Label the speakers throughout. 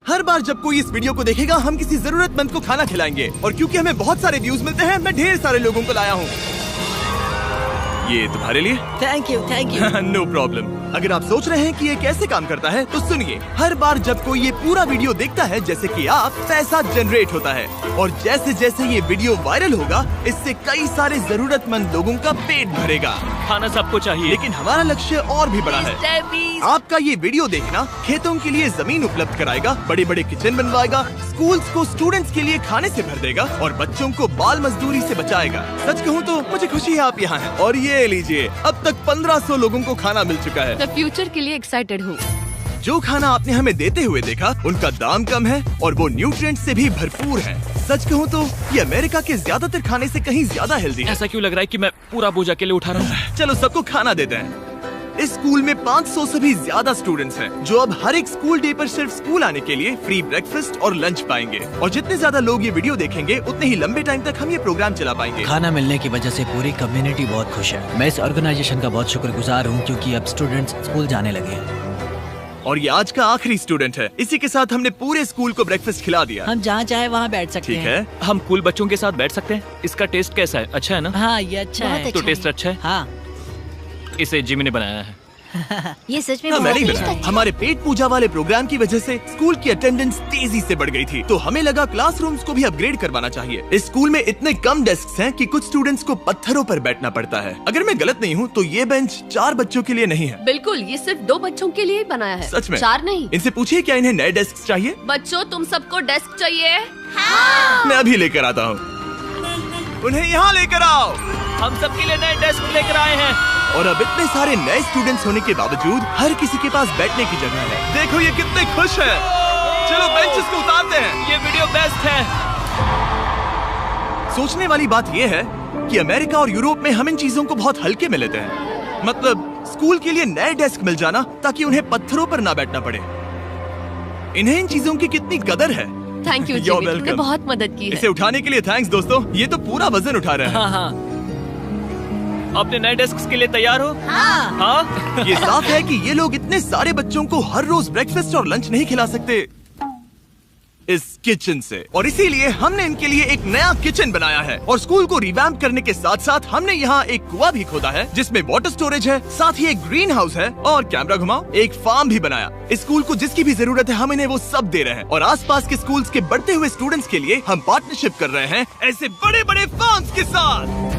Speaker 1: हर बार जब कोई इस वीडियो को देखेगा हम किसी जरूरतमंद को खाना खिलाएंगे, और क्योंकि हमें बहुत सारे व्यूज मिलते हैं मैं ढेर सारे लोगों को लाया हूँ। ये तुम्हारे लिए।
Speaker 2: Thank you thank you.
Speaker 1: No problem. अगर आप सोच रहे हैं कि ये कैसे काम करता है तो सुनिए, हर बार जब कोई ये पूरा वीडियो देखता है जैसे कि आप, पैसा जनरेट होता है, और जैसे जैसे ये वीडियो वायरल होगा इससे कई सारे जरूरतमंद लोगों का पेट भरेगा।
Speaker 3: खाना सबको चाहिए,
Speaker 1: लेकिन हमारा लक्ष्य और भी बड़ा है। आपका ये वीडियो देखना खेतों के लिए जमीन उपलब्ध कराएगा, बड़े बड़े किचन बनवाएगा, स्कूल्स को स्टूडेंट्स के लिए खाने से भर देगा और बच्चों को बाल मजदूरी से बचाएगा। सच कहूँ तो मुझे खुशी है आप यहाँ हैं। और ये लीजिए, अब तक 1500 लोगों को खाना मिल चुका है।
Speaker 4: फ्यूचर के लिए एक्साइटेड हूँ।
Speaker 1: जो खाना आपने हमें देते हुए देखा उनका दाम कम है और वो न्यूट्रिएंट्स से भी भरपूर है। सच कहूँ तो ये अमेरिका के ज्यादातर खाने से कहीं ज्यादा हेल्दी है।
Speaker 3: ऐसा क्यों लग रहा है कि मैं पूरा बोझ अकेले उठा रहा हूँ?
Speaker 1: चलो सबको खाना देते हैं। इस स्कूल में 500 से भी ज्यादा स्टूडेंट्स हैं, जो अब हर एक स्कूल डे पर सिर्फ स्कूल आने के लिए फ्री ब्रेकफास्ट और लंच पाएंगे। और जितने ज्यादा लोग ये वीडियो देखेंगे उतने ही लंबे टाइम तक हम ये प्रोग्राम चला पाएंगे।
Speaker 2: खाना मिलने की वजह से पूरी कम्युनिटी बहुत खुश है। मैं इस ऑर्गेनाइजेशन का बहुत शुक्रगुजार हूँ क्योंकि अब स्टूडेंट्स स्कूल जाने लगे हैं।
Speaker 1: और ये आज का आखिरी स्टूडेंट है। इसी के साथ हमने पूरे स्कूल को ब्रेकफास्ट खिला दिया।
Speaker 2: हम जहाँ चाहे वहाँ बैठ सकते
Speaker 1: ठीक
Speaker 2: हैं।
Speaker 1: है,
Speaker 3: हम कूल बच्चों के साथ बैठ सकते हैं। इसका टेस्ट कैसा है? अच्छा है ना?
Speaker 2: हाँ ये अच्छा है।
Speaker 3: तो टेस्ट अच्छा है?
Speaker 2: हाँ
Speaker 3: इसे जिमी ने बनाया है।
Speaker 4: ये सच में
Speaker 1: मैंने ही
Speaker 4: बहुत
Speaker 1: बनाया। हमारे पेट पूजा वाले प्रोग्राम की वजह से स्कूल की अटेंडेंस तेजी से बढ़ गई थी, तो हमें लगा क्लासरूम्स को भी अपग्रेड करवाना चाहिए। इस स्कूल में इतने कम डेस्क हैं कि कुछ स्टूडेंट्स को पत्थरों पर बैठना पड़ता है। अगर मैं गलत नहीं हूँ तो ये बेंच 4 बच्चों के लिए नहीं है।
Speaker 4: बिल्कुल, ये सिर्फ 2 बच्चों के लिए ही बनाया है।
Speaker 1: सच में?
Speaker 4: 4 नहीं।
Speaker 1: इनसे पूछिए क्या इन्हें नए डेस्क चाहिए।
Speaker 4: बच्चों तुम सबको डेस्क चाहिए?
Speaker 1: मैं अभी लेकर आता हूँ। उन्हें यहाँ लेकर आओ।
Speaker 3: हम सबके लिए नए डेस्क लेकर आए हैं।
Speaker 1: और अब इतने सारे नए स्टूडेंट्स होने के बावजूद हर किसी के पास बैठने की जगह है। देखो ये कितने खुश हैं। चलो बेंचेस को उतारते हैं।
Speaker 3: ये वीडियो बेस्ट है।
Speaker 1: सोचने वाली बात ये है कि अमेरिका और यूरोप में हम इन चीजों को बहुत हल्के में लेते हैं। मतलब स्कूल के लिए नए डेस्क मिल जाना ताकि उन्हें पत्थरों पर ना बैठना पड़े। इन्हें इन चीजों की कितनी कदर है।
Speaker 4: थैंक यू
Speaker 1: You're
Speaker 4: जिमी, तुमने
Speaker 1: welcome।
Speaker 4: बहुत मदद की है।
Speaker 1: इसे उठाने के लिए थैंक्स दोस्तों। ये तो पूरा वजन उठा रहे हैं।
Speaker 3: हाँ हाँ। अपने नए डेस्क के लिए तैयार हो? हाँ।
Speaker 1: ये साफ है कि ये लोग इतने सारे बच्चों को हर रोज ब्रेकफास्ट और लंच नहीं खिला सकते इस किचन से, और इसीलिए हमने इनके लिए एक नया किचन बनाया है। और स्कूल को रिवैम्प करने के साथ साथ हमने यहाँ एक कुआं भी खोदा है जिसमें वाटर स्टोरेज है, साथ ही एक ग्रीन हाउस है और कैमरा घुमाओ एक फार्म भी बनाया। इस स्कूल को जिसकी भी जरूरत है हम इन्हें वो सब दे रहे हैं। और आसपास के स्कूल्स के बढ़ते हुए स्टूडेंट्स के लिए हम पार्टनरशिप कर रहे हैं ऐसे बड़े बड़े फार्म्स के साथ।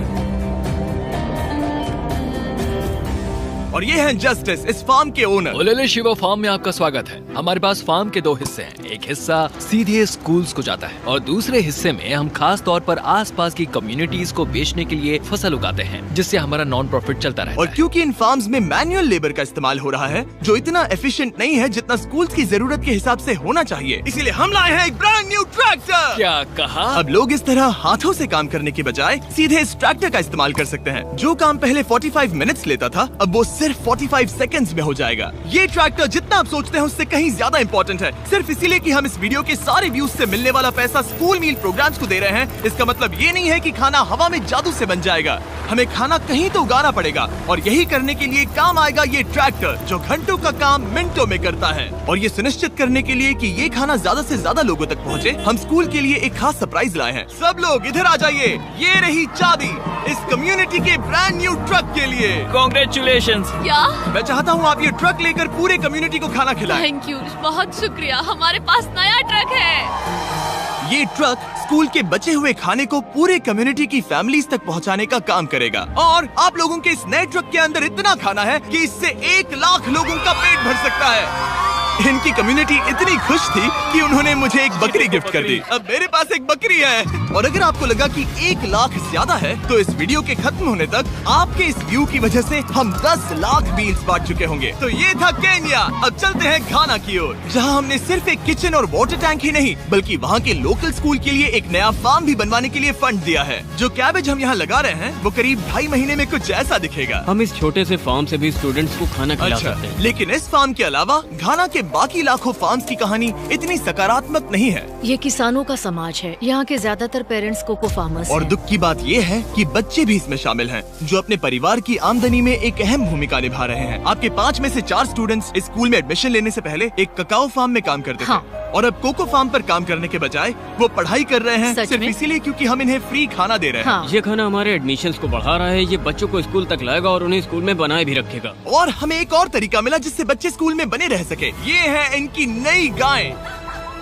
Speaker 1: और ये हैं जस्टिस, इस फार्म के ओनर।
Speaker 5: ओलेले शिवा फार्म में आपका स्वागत है। हमारे पास फार्म के 2 हिस्से हैं। एक हिस्सा सीधे स्कूल्स को जाता है और दूसरे हिस्से में हम खास तौर पर आसपास की कम्युनिटीज को बेचने के लिए फसल उगाते हैं, जिससे हमारा नॉन प्रॉफिट चलता रहता
Speaker 1: और
Speaker 5: है।
Speaker 1: क्योंकि इन फार्म्स में मैनुअल लेबर का इस्तेमाल हो रहा है जो इतना एफिशिएंट नहीं है जितना स्कूल्स की जरूरत के हिसाब से होना चाहिए, इसीलिए हम लाए हैं एक ब्रांड न्यू ट्रैक्टर।
Speaker 5: क्या कहा?
Speaker 1: अब लोग इस तरह हाथों से काम करने की बजाय सीधे इस ट्रैक्टर का इस्तेमाल कर सकते हैं। जो काम पहले 45 मिनट्स लेता था अब वो सिर्फ 45 सेकंड्स में हो जाएगा। ये ट्रैक्टर जितना आप सोचते हैं उससे कहीं ज्यादा इंपॉर्टेंट है। सिर्फ इसीलिए कि हम इस वीडियो के सारे व्यूज से मिलने वाला पैसा स्कूल मील प्रोग्राम्स को दे रहे हैं, इसका मतलब ये नहीं है कि खाना हवा में जादू से बन जाएगा। हमें खाना कहीं तो उगाना पड़ेगा और यही करने के लिए काम आएगा ये ट्रैक्टर जो घंटों का काम मिनटों में करता है। और ये सुनिश्चित करने के लिए कि ये खाना ज्यादा से ज्यादा लोगों तक पहुँचे, हम स्कूल के लिए एक खास सरप्राइज लाए हैं। सब लोग इधर आ जाइए, ये रही चाबी इस कम्युनिटी के ब्रांड न्यू ट्रक के लिए।
Speaker 3: कांग्रेचुलेशंस।
Speaker 4: क्या?
Speaker 1: मैं चाहता हूँ आप ये ट्रक लेकर पूरे कम्युनिटी को खाना खिलाएं।
Speaker 4: थैंक यू, बहुत शुक्रिया। हमारे पास नया ट्रक है।
Speaker 1: ये ट्रक स्कूल के बचे हुए खाने को पूरे कम्युनिटी की फैमिलीज तक पहुंचाने का काम करेगा। और आप लोगों के इस नए ट्रक के अंदर इतना खाना है कि इससे 1 लाख लोगों का पेट भर सकता है। इनकी कम्युनिटी इतनी खुश थी कि उन्होंने मुझे एक बकरी गिफ्ट कर दी। अब मेरे पास एक बकरी है। और अगर आपको लगा कि 1 लाख ज्यादा है तो इस वीडियो के खत्म होने तक आपके इस व्यू की वजह से हम 10 लाख मील्स बांट चुके होंगे। तो ये था केन्या। अब चलते हैं घाना की ओर, जहां हमने सिर्फ एक किचन और वाटर टैंक ही नहीं बल्कि वहां के लोकल स्कूल के लिए एक नया फार्म भी बनवाने के लिए फंड दिया है। जो कैबेज हम यहाँ लगा रहे हैं वो करीब 2.5 महीने में कुछ ऐसा दिखेगा।
Speaker 6: हम इस छोटे से फार्म से भी स्टूडेंट्स को खाना खिला
Speaker 1: अच्छा,
Speaker 6: सकते हैं।
Speaker 1: लेकिन इस फार्म के अलावा घाना के बाकी लाखों फार्म्स की कहानी इतनी सकारात्मक नहीं है।
Speaker 4: ये किसानों का समाज है। यहाँ के ज्यादातर पेरेंट्स कोको फार्मर्स
Speaker 1: और दुख की बात ये है कि बच्चे भी इसमें शामिल हैं, जो अपने परिवार की आमदनी में एक अहम भूमिका निभा रहे हैं। आपके 5 में से 4 स्टूडेंट्स इस स्कूल में एडमिशन लेने से पहले एक ककाओ फार्म में काम करते थे। और अब कोको फार्म पर काम करने के बजाय वो पढ़ाई कर रहे हैं
Speaker 4: सच
Speaker 1: सिर्फ
Speaker 4: में?
Speaker 1: इसीलिए क्योंकि हम इन्हें फ्री खाना दे रहे हैं।
Speaker 4: हाँ।
Speaker 6: ये खाना हमारे एडमिशन्स को बढ़ा रहा है, ये बच्चों को स्कूल तक लाएगा और उन्हें स्कूल में बनाए भी रखेगा।
Speaker 1: और हमें एक और तरीका मिला जिससे बच्चे स्कूल में बने रह सके। ये है इनकी नई गाय।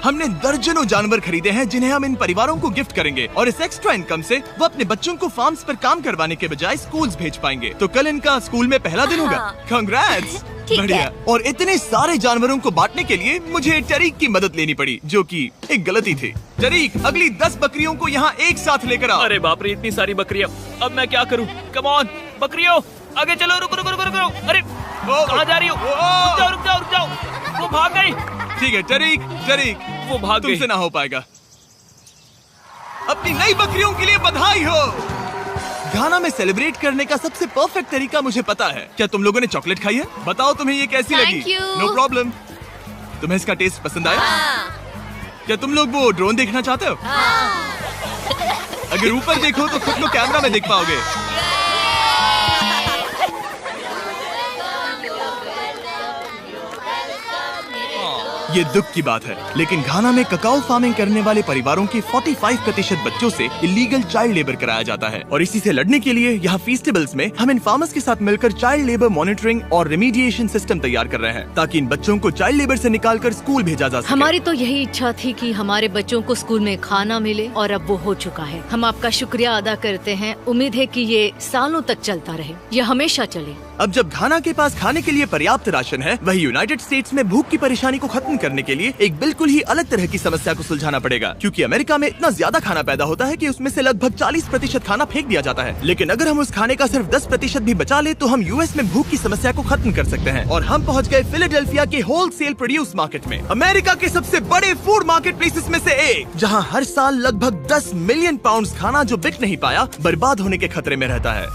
Speaker 1: हमने दर्जनों जानवर खरीदे हैं जिन्हें हम इन परिवारों को गिफ्ट करेंगे और इस एक्स्ट्रा इनकम से वो अपने बच्चों को फार्म्स पर काम करवाने के बजाय स्कूल्स भेज पाएंगे। तो कल इनका स्कूल में पहला दिन होगा। कांग्रेट्स।
Speaker 7: ठीक
Speaker 1: बढ़िया।
Speaker 7: है।
Speaker 1: और इतने सारे जानवरों को बांटने के लिए मुझे टरीक की मदद लेनी पड़ी, जो कि एक गलती थी। टरीक, अगली 10 बकरियों को यहाँ एक साथ लेकर आओ।
Speaker 3: अरे बाप रे, इतनी सारी बकरियां, अब मैं क्या करूं? कम ऑन बकरियों, आगे चलो। रुको रुको रुको रुको। अरे कहाँ जा रही हो? रुक जाओ रुक जाओ रुक जाओ, वो भाग गई।
Speaker 1: ठीक है टरीक, टरीक
Speaker 3: वो भाग गई।
Speaker 1: तुमसे ना हो पाएगा। अपनी नई बकरियों के लिए बधाई हो। घाना में सेलिब्रेट करने का सबसे परफेक्ट तरीका मुझे पता है। क्या तुम लोगों ने चॉकलेट खाई है? बताओ तुम्हें ये कैसी
Speaker 7: Thank
Speaker 1: लगी?
Speaker 7: you.
Speaker 1: No problem. तुम्हें इसका टेस्ट पसंद आया? क्या तुम लोग वो ड्रोन देखना चाहते हो? अगर ऊपर देखो तो खुद को कैमरा में देख पाओगे। ये दुख की बात है, लेकिन घाना में ककाओ फार्मिंग करने वाले परिवारों के 45% बच्चों से इलीगल चाइल्ड लेबर कराया जाता है। और इसी से लड़ने के लिए यहाँ फेस्टिवल्स में हम इन फार्मर्स के साथ मिलकर चाइल्ड लेबर मॉनिटरिंग और रेमीडिएशन सिस्टम तैयार कर रहे हैं, ताकि इन बच्चों को चाइल्ड लेबर से निकालकर स्कूल भेजा जा सके।
Speaker 4: हमारी तो यही इच्छा थी कि हमारे बच्चों को स्कूल में खाना मिले और अब वो हो चुका है। हम आपका शुक्रिया अदा करते हैं। उम्मीद है कि ये सालों तक चलता रहे, ये हमेशा चले।
Speaker 1: अब जब घाना के पास खाने के लिए पर्याप्त राशन है, वही यूनाइटेड स्टेट्स में भूख की परेशानी को खत्म करने के लिए एक बिल्कुल ही अलग तरह की समस्या को सुलझाना पड़ेगा। क्योंकि अमेरिका में इतना ज्यादा खाना पैदा होता है कि उसमें से लगभग 40% खाना फेंक दिया जाता है। लेकिन अगर हम उस खाने का सिर्फ 10% भी बचा ले तो हम यूएस में भूख की समस्या को खत्म कर सकते हैं। और हम पहुंच गए फिलाडेल्फिया के होलसेल प्रोड्यूस मार्केट में, अमेरिका के सबसे बड़े फूड मार्केट प्लेसेस में से एक, जहां हर साल लगभग 10 मिलियन पाउंड खाना जो बिक नहीं पाया बर्बाद होने के खतरे में रहता है।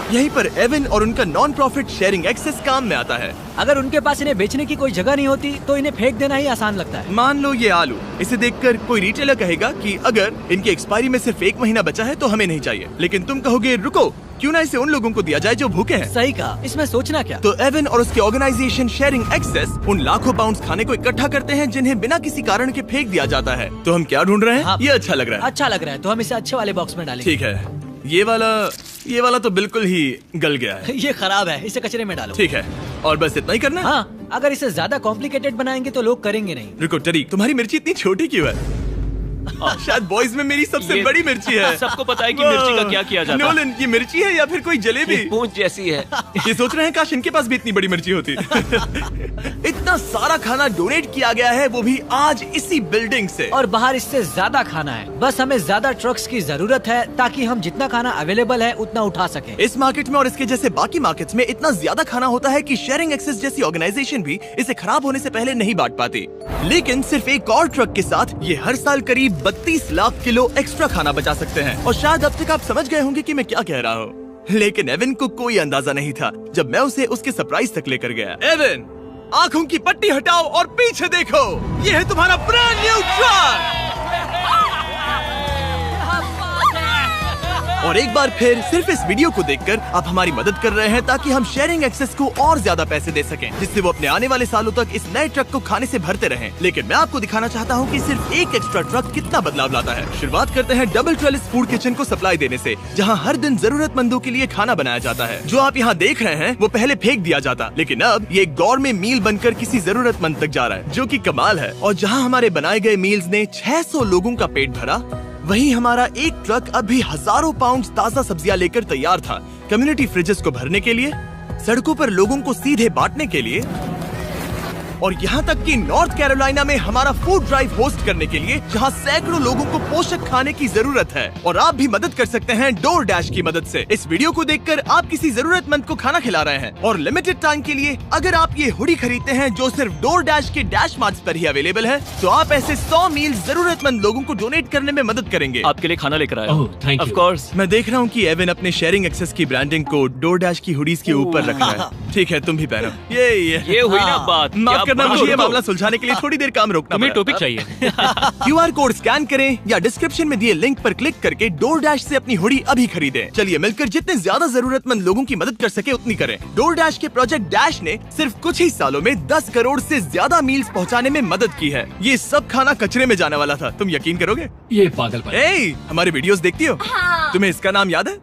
Speaker 1: यहीं पर एवन और उनका नॉन प्रॉफिट शेयरिंग एक्सेस काम में आता है।
Speaker 2: अगर उनके पास इन्हें बेचने की कोई जगह नहीं होती तो इन्हें फेंक देना ही आसान लगता है।
Speaker 1: मान लो ये आलू, इसे देखकर कोई रिटेलर कहेगा कि अगर इनकी एक्सपायरी में सिर्फ 1 महीना बचा है तो हमें नहीं चाहिए। लेकिन तुम कहोगे रुको, क्यों ना इसे उन लोगों को दिया जाए जो भूखे हैं।
Speaker 2: सही कहा, इसमें सोचना क्या।
Speaker 1: तो एवन और उसके ऑर्गेनाइजेशन शेयरिंग एक्सेस उन लाखों पाउंड्स खाने को इकट्ठा करते हैं जिन्हें बिना किसी कारण के फेंक दिया जाता है। तो हम क्या ढूंढ रहे हैं?
Speaker 2: हाँ।
Speaker 1: ये अच्छा लग रहा है।
Speaker 2: अच्छा लग रहा है तो हम इसे अच्छे वाले बॉक्स में डालेंगे।
Speaker 1: ठीक है, ये वाला तो बिल्कुल ही गल गया है।
Speaker 2: ये खराब है, इसे कचरे में डालो।
Speaker 1: ठीक है, और बस इतना ही करना है?
Speaker 2: हाँ, अगर इसे ज्यादा कॉम्प्लिकेटेड बनाएंगे तो लोग करेंगे नहीं।
Speaker 1: रुको टरीक, तुम्हारी मिर्ची इतनी छोटी क्यों है? शायद बॉयज में मेरी सबसे
Speaker 3: ये
Speaker 1: बड़ी मिर्ची है।
Speaker 3: सबको पता है कि मिर्ची का क्या किया जाता है।
Speaker 1: नोलन, ये मिर्ची है या फिर कोई जलेबी?
Speaker 3: पूंछ जैसी है।
Speaker 1: ये सोच रहे हैं काश इनके पास भी इतनी बड़ी मिर्ची होती। इतना सारा खाना डोनेट किया गया है, वो भी आज इसी बिल्डिंग से।
Speaker 2: और बाहर इससे ज्यादा खाना है। बस हमें ज्यादा ट्रक्स की जरूरत है ताकि हम जितना खाना अवेलेबल है उतना उठा सके।
Speaker 1: इस मार्केट में और इसके जैसे बाकी मार्केट्स में इतना ज्यादा खाना होता है कि शेयरिंग एक्सेस जैसी ऑर्गेनाइजेशन भी इसे खराब होने से पहले नहीं बांट पाती। लेकिन सिर्फ एक और ट्रक के साथ ये हर साल करीब 32 लाख किलो एक्स्ट्रा खाना बचा सकते हैं। और शायद अब तक आप समझ गए होंगे कि मैं क्या कह रहा हूँ। लेकिन एवन को कोई अंदाजा नहीं था जब मैं उसे उसके सरप्राइज तक लेकर गया। एवन, आंखों की पट्टी हटाओ और पीछे देखो, ये है तुम्हारा ब्रांड न्यू ट्रक। और एक बार फिर सिर्फ इस वीडियो को देखकर आप हमारी मदद कर रहे हैं ताकि हम शेयरिंग एक्सेस को और ज्यादा पैसे दे सकें, जिससे वो अपने आने वाले सालों तक इस नए ट्रक को खाने से भरते रहें। लेकिन मैं आपको दिखाना चाहता हूँ कि सिर्फ एक एक्स्ट्रा ट्रक कितना बदलाव लाता है। शुरुआत करते हैं डबल ट्रेलिस फूड किचन को सप्लाई देने से, जहाँ हर दिन जरूरतमंदों के लिए खाना बनाया जाता है। जो आप यहाँ देख रहे हैं वो पहले फेंक दिया जाता, लेकिन अब ये एक गौरमेट मील बनकर किसी जरूरतमंद तक जा रहा है, जो की कमाल है। और जहाँ हमारे बनाए गए मील्स ने 600 लोगों का पेट भरा, वहीं हमारा एक ट्रक अभी हजारों पाउंड ताजा सब्जियां लेकर तैयार था, कम्युनिटी फ्रिजेस को भरने के लिए, सड़कों पर लोगों को सीधे बांटने के लिए, और यहाँ तक कि नॉर्थ कैरोलिना में हमारा फूड ड्राइव होस्ट करने के लिए, जहाँ सैकड़ों लोगों को पोषक खाने की जरूरत है। और आप भी मदद कर सकते हैं डोर डैश की मदद से। इस वीडियो को देखकर आप किसी जरूरतमंद को खाना खिला रहे हैं, और लिमिटेड टाइम के लिए अगर आप ये हुडी खरीदते हैं जो सिर्फ डोर डैश के डैश मार्ट्स पर ही अवेलेबल है, तो आप ऐसे 100 मील जरूरतमंद लोगों को डोनेट करने में मदद करेंगे।
Speaker 3: आपके लिए खाना लेकर आया।
Speaker 6: ओह, थैंक यू।
Speaker 3: Of course.
Speaker 1: मैं देख रहा हूँ कि एवन अपने शेयरिंग एक्सेस की ब्रांडिंग को डोर डैश की हुडीज के ऊपर रख रहा है। ठीक है, तुम भी पहनो। ये
Speaker 3: हुई ना बात।
Speaker 1: माफ
Speaker 3: क्या
Speaker 1: करना,
Speaker 3: बात-
Speaker 1: मुझे ये
Speaker 3: रुको।
Speaker 1: मामला सुलझाने के लिए थोड़ी देर काम रोकना
Speaker 3: तुम्हें
Speaker 1: पड़ा।
Speaker 3: टॉपिक चाहिए।
Speaker 1: QR कोड स्कैन करें या डिस्क्रिप्शन में दिए लिंक पर क्लिक करके DoorDash से अपनी हुडी अभी खरीदें। चलिए मिलकर जितने ज्यादा जरूरतमंद लोगों की मदद कर सके उतनी करें। DoorDash के प्रोजेक्ट डैश ने सिर्फ कुछ ही सालों में 10 करोड़ से ज्यादा मील्स पहुंचाने में मदद की है। ये सब खाना कचरे में जाने वाला था, तुम यकीन करोगे?
Speaker 5: ये पागलपन।
Speaker 1: हमारे वीडियोस देखती हो?
Speaker 7: हाँ।
Speaker 1: तुम्हें इसका नाम याद है?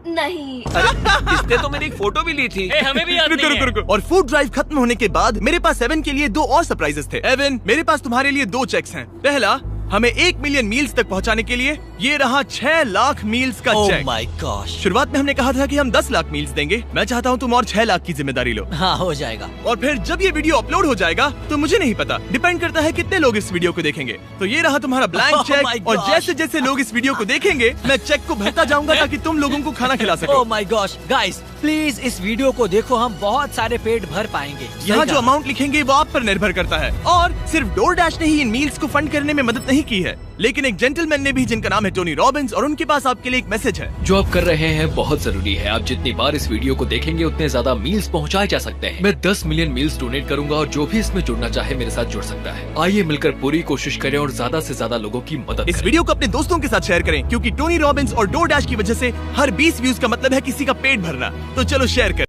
Speaker 7: नहीं।
Speaker 3: इसने तो मेरी एक फोटो भी ली थी।
Speaker 6: हमें भी याद नहीं है।
Speaker 1: रुको। और फूड ड्राइव खत्म होने के बाद मेरे पास एवन के लिए 2 और सरप्राइजेस थे। एवन, मेरे पास तुम्हारे लिए 2 चेक्स हैं। पहला, हमें 1 मिलियन मील्स तक पहुंचाने के लिए ये रहा 6 लाख मील्स का
Speaker 2: ओह
Speaker 1: चेक।
Speaker 2: My gosh.
Speaker 1: शुरुआत में हमने कहा था कि हम 10 लाख मील्स देंगे। मैं चाहता हूँ तुम और 6 लाख की जिम्मेदारी लो।
Speaker 2: हाँ, हो जाएगा।
Speaker 1: और फिर जब ये वीडियो अपलोड हो जाएगा तो मुझे नहीं पता, डिपेंड करता है कितने लोग इस वीडियो को देखेंगे। तो ये रहा तुम्हारा ब्लैंक
Speaker 2: Oh my
Speaker 1: चेक, और
Speaker 2: gosh.
Speaker 1: जैसे जैसे लोग इस वीडियो को देखेंगे मैं चेक को भरता जाऊंगा ताकि तुम लोगों को खाना खिला सको।
Speaker 2: Oh my gosh, guys please इस वीडियो को देखो, हम बहुत सारे पेट भर पाएंगे।
Speaker 1: यहाँ
Speaker 2: सही
Speaker 1: जो
Speaker 2: कहा।
Speaker 1: अमाउंट लिखेंगे वो आप पर निर्भर करता है। और सिर्फ DoorDash ने ही इन मील्स को फंड करने में मदद नहीं की है, लेकिन एक जेंटलमैन ने भी, जिनका नाम है टोनी रॉबिन्स, और उनके पास आपके लिए एक मैसेज है।
Speaker 5: जो आप कर रहे हैं बहुत जरूरी है। आप जितनी बार इस वीडियो को देखेंगे उतने ज्यादा मील्स पहुंचाए जा सकते हैं। मैं 10 मिलियन मील्स डोनेट करूंगा और जो भी इसमें जुड़ना चाहे मेरे साथ जुड़ सकता है। आइए मिलकर पूरी कोशिश करें और ज्यादा से ज्यादा लोगों की मदद
Speaker 1: इस
Speaker 5: करें।
Speaker 1: वीडियो को अपने दोस्तों के साथ शेयर करें, क्योंकि टोनी रॉबिन्स और DoorDash की वजह से हर 20 व्यूज का मतलब है किसी का पेट भरना। तो चलो शेयर करें।